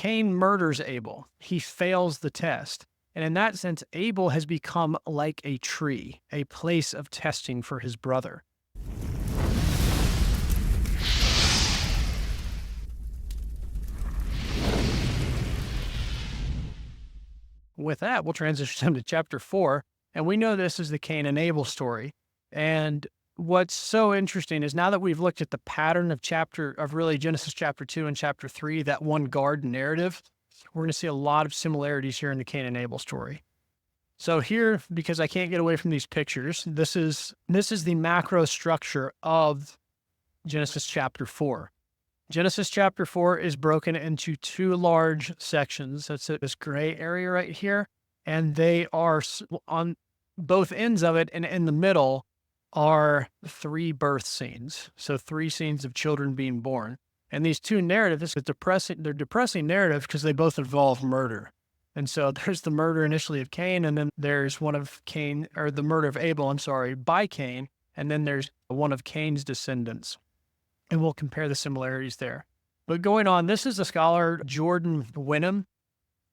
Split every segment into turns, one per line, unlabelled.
Cain murders Abel. He fails the test. And in that sense, Abel has become like a tree, a place of testing for his brother. With that, we'll transition to chapter 4. And we know this is the Cain and Abel story. And what's so interesting is now that we've looked at the pattern of really Genesis chapter 2 and chapter 3, that one garden narrative, we're going to see a lot of similarities here in the Cain and Abel story. So here, because I can't get away from these pictures, this is the macro structure of Genesis chapter 4. Genesis chapter 4 is broken into two large sections. That's this gray area right here. And they are on both ends of it, and in the middle are 3 birth scenes. So 3 scenes of children being born. And these two narratives, they're depressing narratives because they both involve murder. And so there's the murder initially of Cain, and then there's one of Cain, or the murder of Abel, by Cain. And then there's one of Cain's descendants. And we'll compare the similarities there. But going on, this is the scholar Jordan Wenham.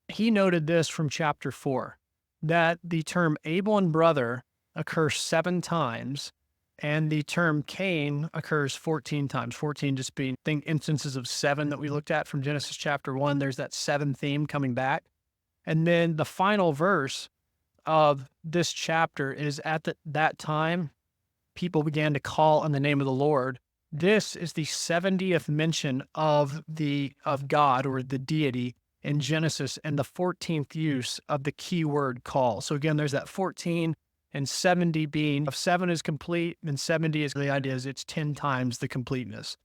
He noted this from chapter 4, that the term Abel and brother occurs 7 times, and the term Cain occurs 14 times. 14 just being, instances of 7 that we looked at from Genesis chapter 1. There's that 7 theme coming back. And then the final verse of this chapter is at that time, people began to call on the name of the Lord. This is the 70th mention of God or the deity in Genesis, and the 14th use of the key word call. So again, there's that 14 and 70 being, if 7 is complete, then 70 is the idea is it's 10 times the completeness.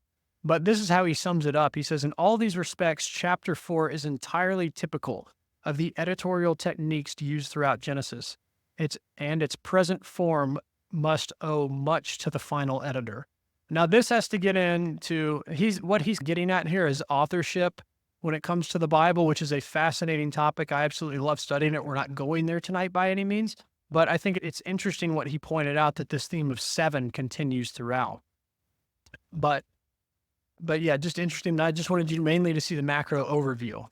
But this is how he sums it up. He says, in all these respects, chapter 4 is entirely typical of the editorial techniques used throughout Genesis. Its present form must owe much to the final editor. Now, this has to get into, what he's getting at here is authorship when it comes to the Bible, which is a fascinating topic. I absolutely love studying it. We're not going there tonight by any means, but I think it's interesting what he pointed out, that this theme of 7 continues throughout. But yeah, just interesting. I just wanted you mainly to see the macro overview.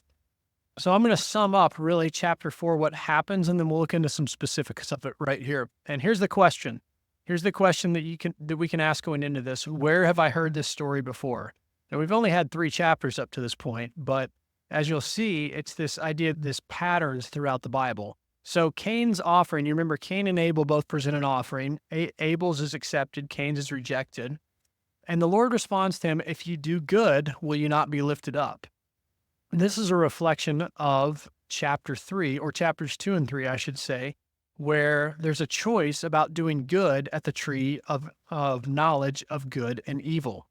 So I'm going to sum up really chapter 4, what happens, and then we'll look into some specifics of it right here. And here's the question. Here's the question that we can ask going into this. Where have I heard this story before? Now, we've only had 3 chapters up to this point, but as you'll see, it's this idea, this patterns throughout the Bible. So Cain's offering, you remember Cain and Abel both present an offering. Abel's is accepted, Cain's is rejected. And the Lord responds to him, if you do good, will you not be lifted up? This is a reflection of chapter 3, or chapters 2 and 3, I should say, where there's a choice about doing good at the tree of knowledge of good and evil.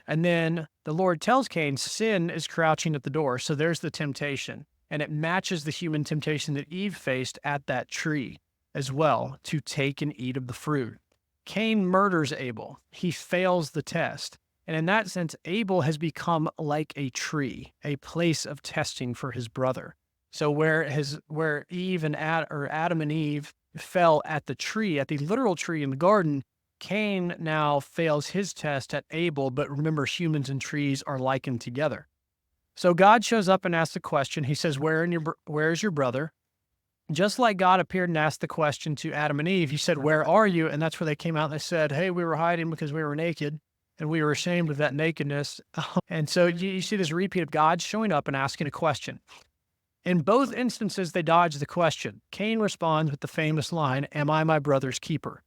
And then the Lord tells Cain, sin is crouching at the door. So there's the temptation. And it matches the human temptation that Eve faced at that tree as well, to take and eat of the fruit. Cain murders Abel. He fails the test. And in that sense, Abel has become like a tree, a place of testing for his brother. So where Eve and Adam and Eve fell at the tree, at the literal tree in the garden, Cain now fails his test at Abel, but remember, humans and trees are likened together. So God shows up and asks the question. He says, where is your brother? Just like God appeared and asked the question to Adam and Eve, he said, where are you? And that's where they came out and they said, hey, we were hiding because we were naked and we were ashamed of that nakedness. And so you see this repeat of God showing up and asking a question. In both instances, they dodge the question. Cain responds with the famous line, am I my brother's keeper?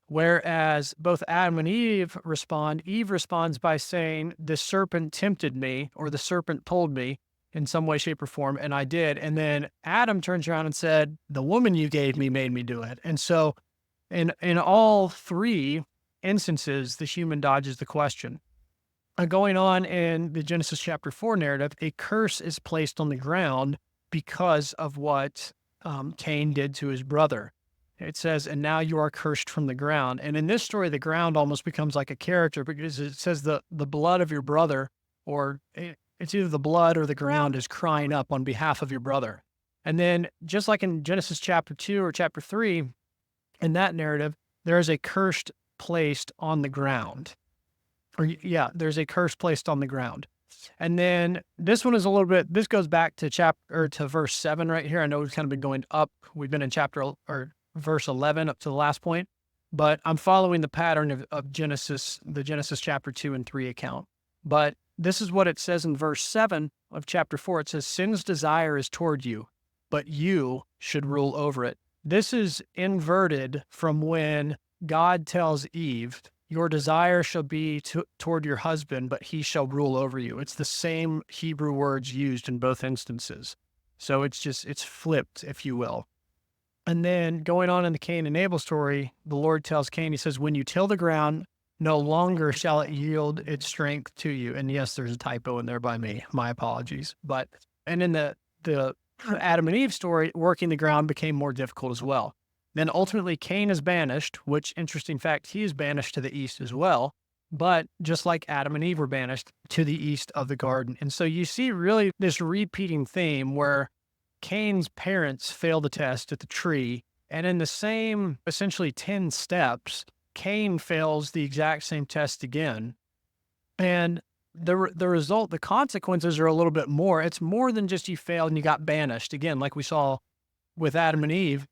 Whereas both Adam and Eve responds by saying, the serpent tempted me, or the serpent told me in some way, shape, or form, and I did. And then Adam turns around and said, the woman you gave me made me do it. And so in all 3 instances, the human dodges the question. Going on in the Genesis chapter 4 narrative, a curse is placed on the ground because of what Cain did to his brother. It says, and now you are cursed from the ground. And in this story, the ground almost becomes like a character, because it says the blood of your brother, or it's either the blood or the ground is crying up on behalf of your brother. And then just like in Genesis chapter 2 or chapter 3, in that narrative, there is a curse placed on the ground. There's a curse placed on the ground. And then this one is a little bit, this goes back to to verse 7 right here. I know we've kind of been going up. We've been in or verse 11 up to the last point, but I'm following the pattern of Genesis, the Genesis chapter 2 and 3 account. But this is what it says in verse 7 of chapter 4. It says, sin's desire is toward you, but you should rule over it. This is inverted from when God tells Eve, your desire shall be toward your husband, but he shall rule over you. It's the same Hebrew words used in both instances. So it's flipped, if you will. And then going on in the Cain and Abel story, the Lord tells Cain, he says, when you till the ground, no longer shall it yield its strength to you. And yes, there's a typo in there by me. My apologies. And in the Adam and Eve story, working the ground became more difficult as well. Then ultimately Cain is banished, which, interesting fact, he is banished to the east as well. But just like Adam and Eve were banished to the east of the garden. And so you see really this repeating theme where Cain's parents fail the test at the tree. And in the same, essentially 10 steps, Cain fails the exact same test again. And the result, the consequences are a little bit more. It's more than just you failed and you got banished. Again, like we saw with Adam and Eve,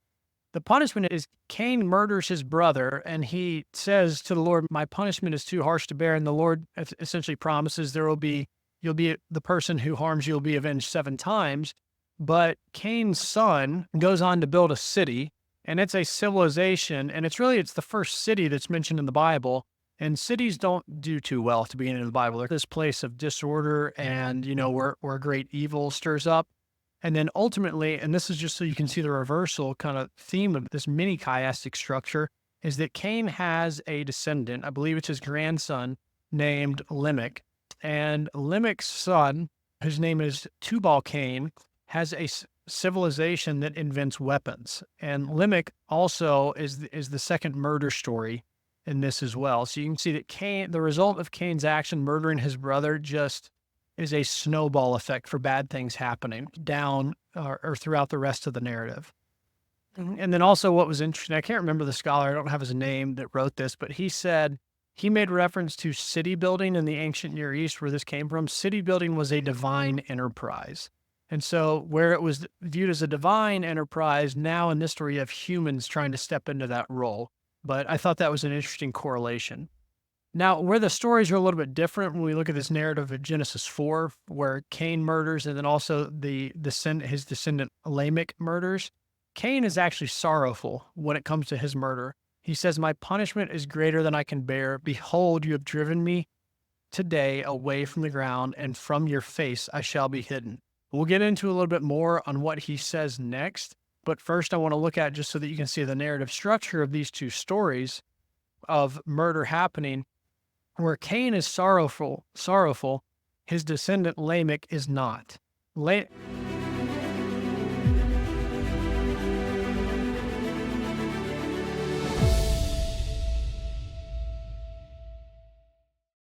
the punishment is Cain murders his brother, and he says to the Lord, my punishment is too harsh to bear. And the Lord essentially promises you'll be the person who harms you will be avenged 7 times. But Cain's son goes on to build a city, and it's a civilization, and it's the first city that's mentioned in the Bible. And cities don't do too well at the beginning of the Bible. They're this place of disorder and, where great evil stirs up. And then ultimately, and this is just so you can see the reversal kind of theme of this mini chiastic structure, is that Cain has a descendant, I believe it's his grandson, named Lamech. And Lamech's son, whose name is Tubal-Cain, has a civilization that invents weapons. And Lamech also is the second murder story in this as well. So you can see that the result of Cain's action, murdering his brother, just is a snowball effect for bad things happening down or throughout the rest of the narrative. And then also what was interesting, I can't remember the scholar, I don't have his name that wrote this, but he said, he made reference to city building in the ancient Near East where this came from. City building was a divine enterprise. And so where it was viewed as a divine enterprise, now in this story you have humans trying to step into that role. But I thought that was an interesting correlation. Now, where the stories are a little bit different when we look at this narrative of Genesis 4, where Cain murders and then also his descendant Lamech murders, Cain is actually sorrowful when it comes to his murder. He says, my punishment is greater than I can bear. Behold, you have driven me today away from the ground, and from your face I shall be hidden. We'll get into a little bit more on what he says next, but first I want to look at, just so that you can see the narrative structure of these two stories of murder happening, where Cain is sorrowful, his descendant Lamech is not.